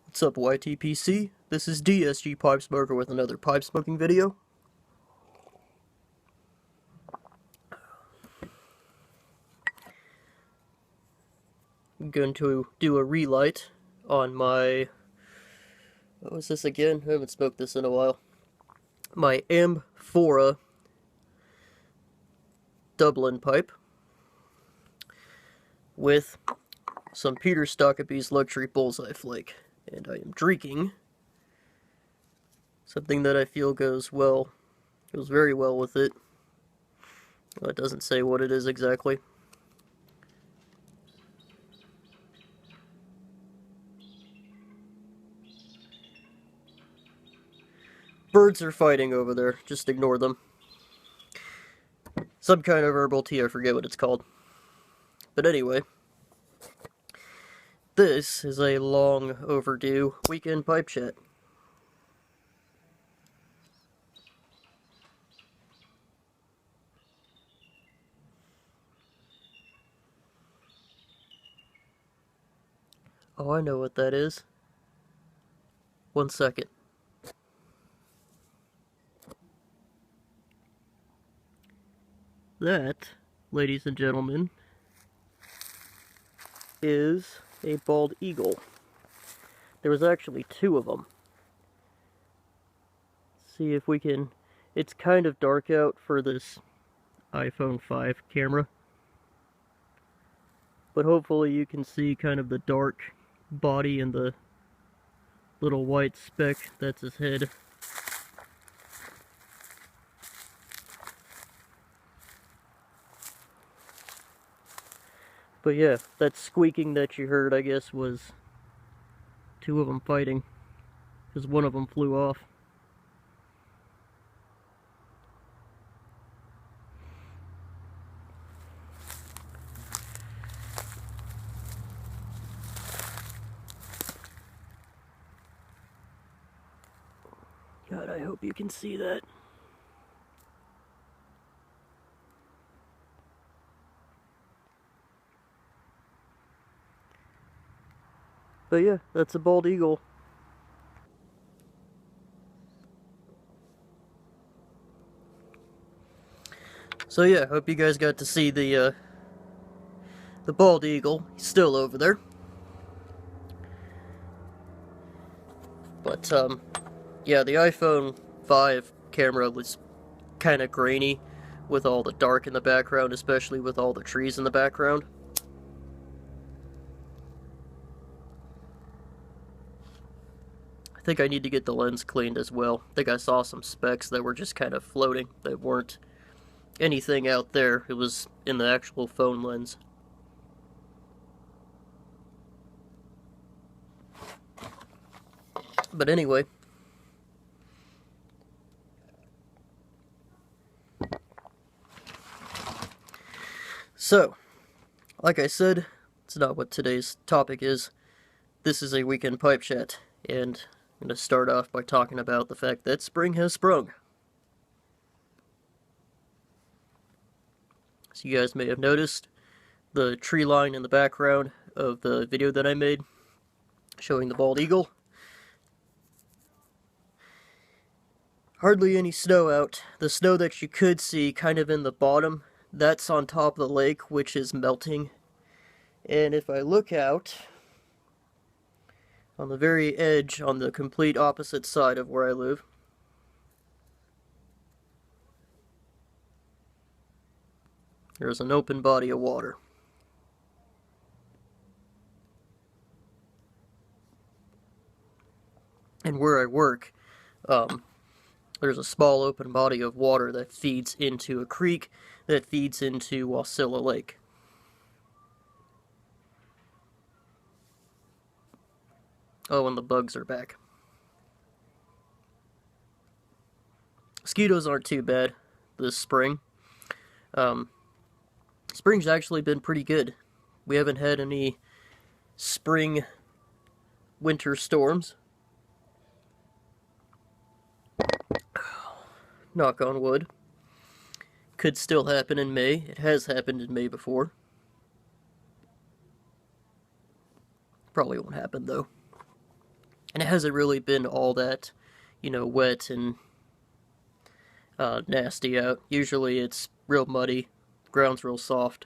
What's up, WPC? This is DSG Pipe Smoker with another pipe smoking video. I'm going to do a relight on my... what was this again? I haven't smoked this in a while. My Amphora Dublin pipe with some Peter Stockaby's Luxury Bullseye Flake. And I am drinking something that I feel goes very well with it. Well, it doesn't say what it is exactly. Birds are fighting over there, just ignore them. Some kind of herbal tea, I forget what it's called. But anyway, this is a long overdue weekend pipe chat. Oh, I know what that is. 1 second. That, ladies and gentlemen, is a bald eagle. There was actually 2 of them. Let's see if we can... It's kind of dark out for this iPhone 5 camera, but hopefully you can see kind of the dark body and the little white speck that's his head. But yeah, that squeaking that you heard, I guess, was 2 of them fighting, because one of them flew off. God, I hope you can see that. But yeah, that's a bald eagle. So yeah, hope you guys got to see the bald eagle. He's still over there. But yeah, the iPhone 5 camera was kind of grainy with all the dark in the background, especially with all the trees in the background. I think I need to get the lens cleaned as well. I think I saw some specks that were just kind of floating, that weren't anything out there. It was in the actual phone lens. But anyway, so, like I said, it's not what today's topic is. This is a weekend pipe chat, and I'm going to start off by talking about the fact that spring has sprung. So you guys may have noticed the tree line in the background of the video that I made showing the bald eagle. Hardly any snow out. The snow that you could see kind of in the bottom, that's on top of the lake, which is melting. And if I look out on the very edge, on the complete opposite side of where I live, there's an open body of water. And where I work, there's a small open body of water that feeds into a creek that feeds into Wasilla Lake. Oh, and the bugs are back. Mosquitoes aren't too bad this spring. Spring's actually been pretty good. We haven't had any spring winter storms. Knock on wood. Could still happen in May. It has happened in May before. Probably won't happen though. And it hasn't really been all that, wet and nasty out. Usually it's real muddy, ground's real soft.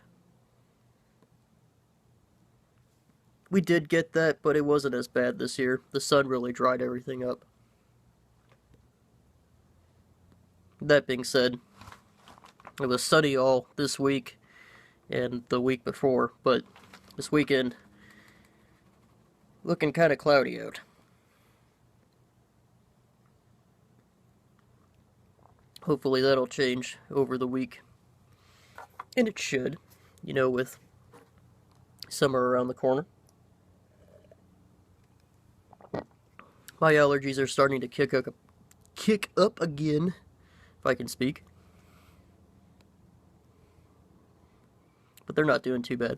We did get that, but it wasn't as bad this year. The sun really dried everything up. That being said, it was sunny all this week and the week before, but this weekend, looking kind of cloudy out. Hopefully that'll change over the week. And it should, with summer around the corner. My allergies are starting to kick up again, if I can speak. But they're not doing too bad.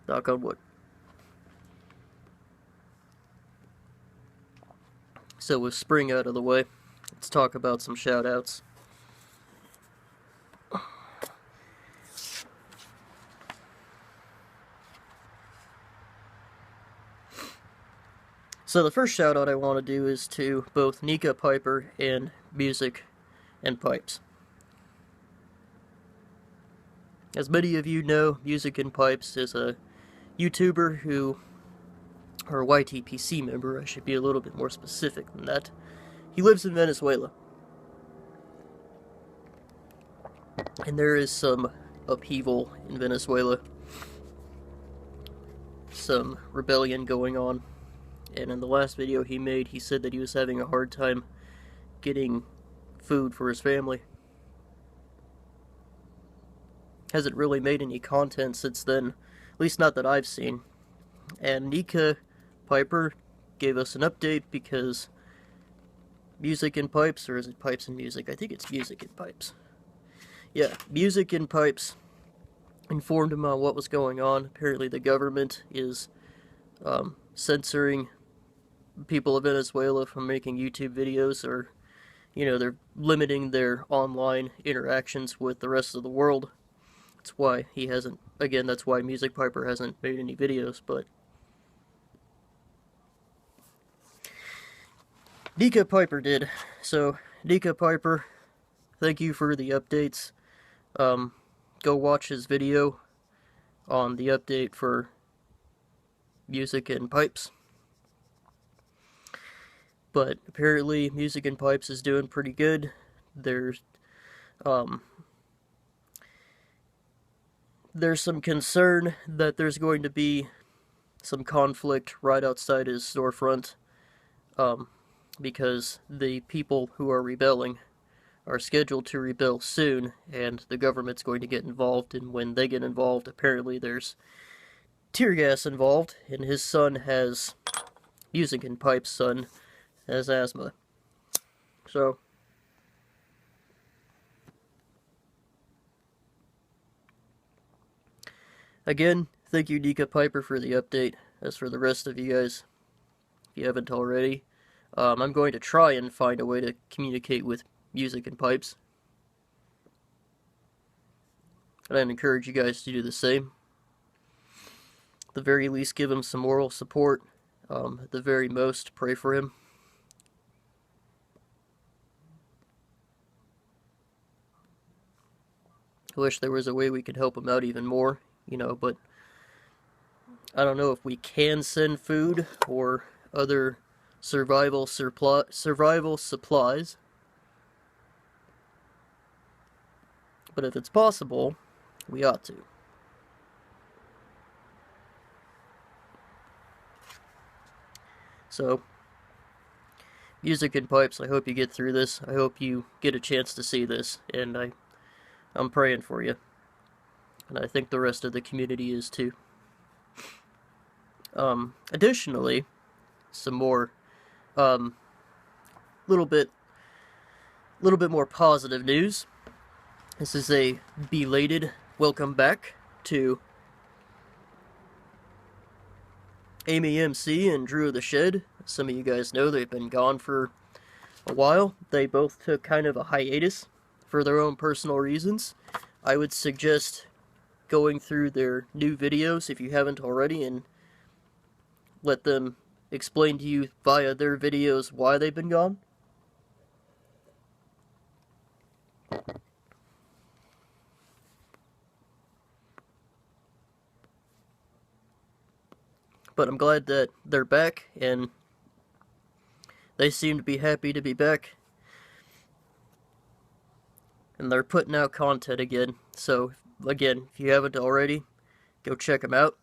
Knock on wood. So with spring out of the way, let's talk about some shout-outs. So the first shout-out I want to do is to both Nika Piper and Music and Pipes. As many of you know, Music and Pipes is a YouTuber who, or a WPC member, I should be a little bit more specific than that. He lives in Venezuela. And there is some upheaval in Venezuela. Some rebellion going on. And in the last video he made, he said that he was having a hard time getting food for his family. Hasn't really made any content since then, at least not that I've seen. And Nika Piper gave us an update because Music and Pipes, or is it Pipes and Music? I think it's Music and Pipes. Yeah, Music and Pipes informed him on what was going on. Apparently the government is censoring people of Venezuela from making YouTube videos, or, they're limiting their online interactions with the rest of the world. That's why he hasn't, again, that's why Music Piper hasn't made any videos, but Nika Piper did. So, Nika Piper, thank you for the updates. Go watch his video on the update for Music and Pipes. But apparently Music and Pipes is doing pretty good. There's some concern that there's going to be some conflict right outside his storefront, because the people who are rebelling are scheduled to rebel soon, and the government's going to get involved, and when they get involved, apparently there's tear gas involved, and his son has, Music and Pipes' son, has asthma. So, again, thank you Nika Piper for the update. As for the rest of you guys, if you haven't already, I'm going to try and find a way to communicate with Music and Pipes. And I'd encourage you guys to do the same. At the very least, give him some moral support. At the very most, pray for him. I wish there was a way we could help him out even more, but I don't know if we can send food or other survival supplies. But if it's possible, we ought to. So, Music and Pipes, I hope you get through this. I hope you get a chance to see this, and I'm praying for you. And I think the rest of the community is too. Additionally, some more, little bit more positive news. This is a belated welcome back to Amy MC and Drew of the Shed. Some of you guys know they've been gone for a while. They both took kind of a hiatus for their own personal reasons. I would suggest going through their new videos if you haven't already and let them explain to you via their videos why they've been gone. But I'm glad that they're back, and they seem to be happy to be back. And they're putting out content again. So, again, if you haven't already, go check them out.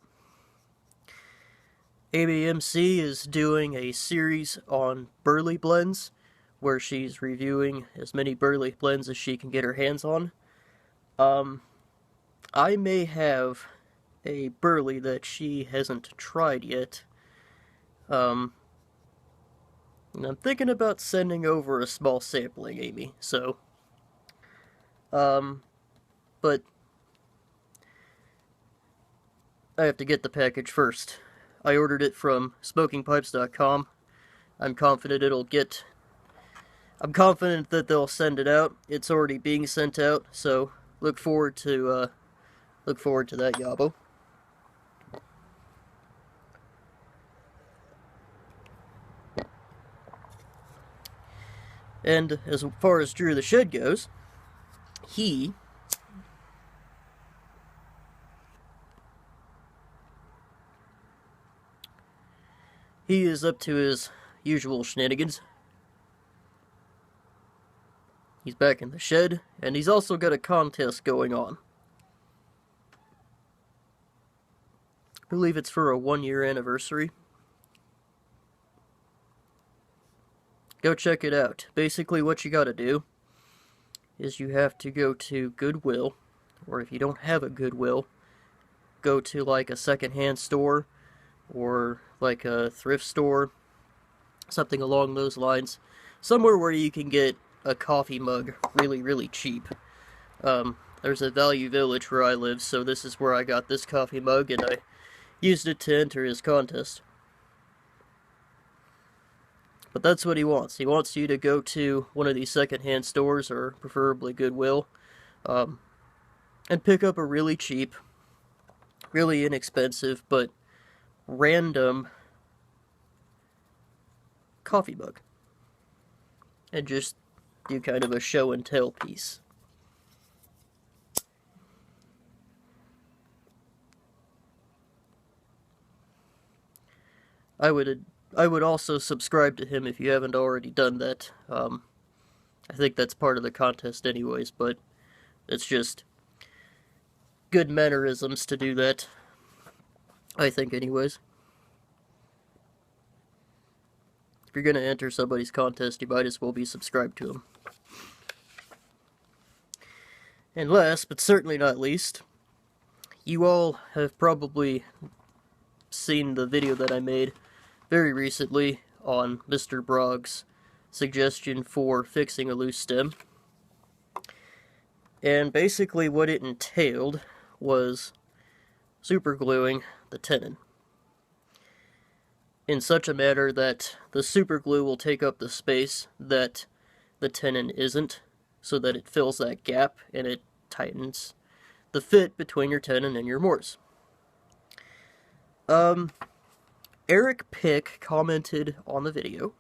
ABMC is doing a series on Burley blends, where she's reviewing as many Burley blends as she can get her hands on. I may have a Burley that she hasn't tried yet. And I'm thinking about sending over a small sampling, Amy, so... but... I have to get the package first. I ordered it from smokingpipes.com. I'm confident that they'll send it out. It's already being sent out, so look forward to that, Yabo. And as far as Drew the Shed goes, he is up to his usual shenanigans. He's back in the shed, and he's also got a contest going on. I believe it's for a 1-year anniversary. Go check it out. Basically what you gotta do is you have to go to Goodwill, or if you don't have a Goodwill, go to like a secondhand store, or like a thrift store, something along those lines. Somewhere where you can get a coffee mug really, really cheap. There's a Value Village where I live, so this is where I got this coffee mug, and I used it to enter his contest. But that's what he wants. He wants you to go to one of these secondhand stores, or preferably Goodwill, and pick up a really cheap, really inexpensive, but random coffee mug. And just do kind of a show and tell piece. I would also subscribe to him if you haven't already done that. I think that's part of the contest anyways, but it's just good mannerisms to do that. I think anyways. If you're gonna enter somebody's contest, you might as well be subscribed to them. And last, but certainly not least, you all have probably seen the video that I made very recently on Mr. Brogg's suggestion for fixing a loose stem. And basically what it entailed was supergluing the tenon in such a manner that the superglue will take up the space that the tenon isn't, so that it fills that gap and it tightens the fit between your tenon and your Morse. Eric Pick commented on the video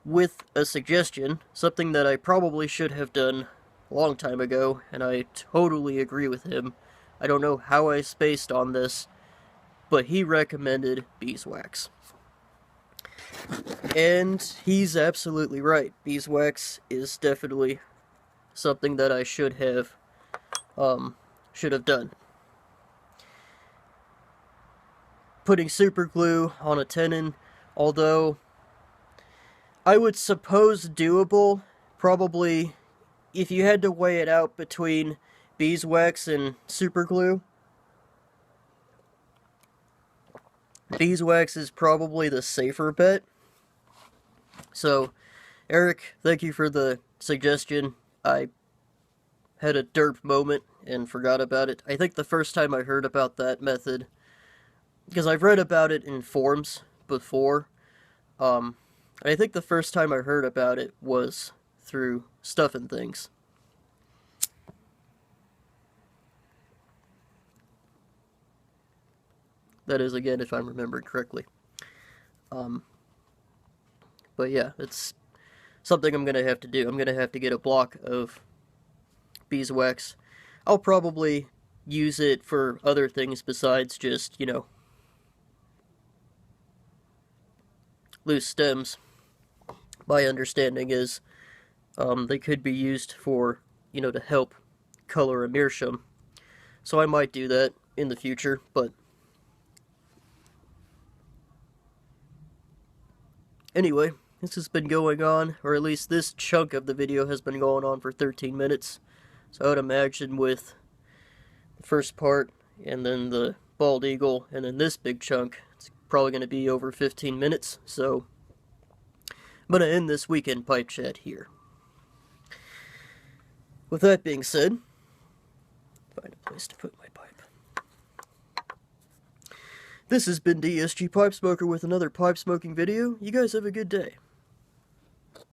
with a suggestion, something that I probably should have done a long time ago, and I totally agree with him. I don't know how I spaced on this, but he recommended beeswax. And he's absolutely right. Beeswax is definitely something that I should have done. Putting superglue on a tenon, although I would suppose doable, probably if you had to weigh it out between beeswax and superglue, beeswax is probably the safer bet. So, Eric, thank you for the suggestion. I had a derp moment and forgot about it. I think the first time I heard about that method, because I've read about it in forums before, I think the first time I heard about it was through Stuff and Things. That is, again, if I'm remembering correctly. But yeah, it's something I'm going to have to do. I'm going to have to get a block of beeswax. I'll probably use it for other things besides just, you know, loose stems. My understanding is they could be used for, you know, to help color a meerschaum. So I might do that in the future, but anyway, this has been going on, or at least this chunk of the video has been going on for 13 minutes. So I would imagine with the first part, and then the bald eagle, and then this big chunk, it's probably going to be over 15 minutes. So I'm going to end this weekend pipe chat here. With that being said, find a place to put my pipe. This has been DSG Pipe Smoker with another pipe smoking video. You guys have a good day.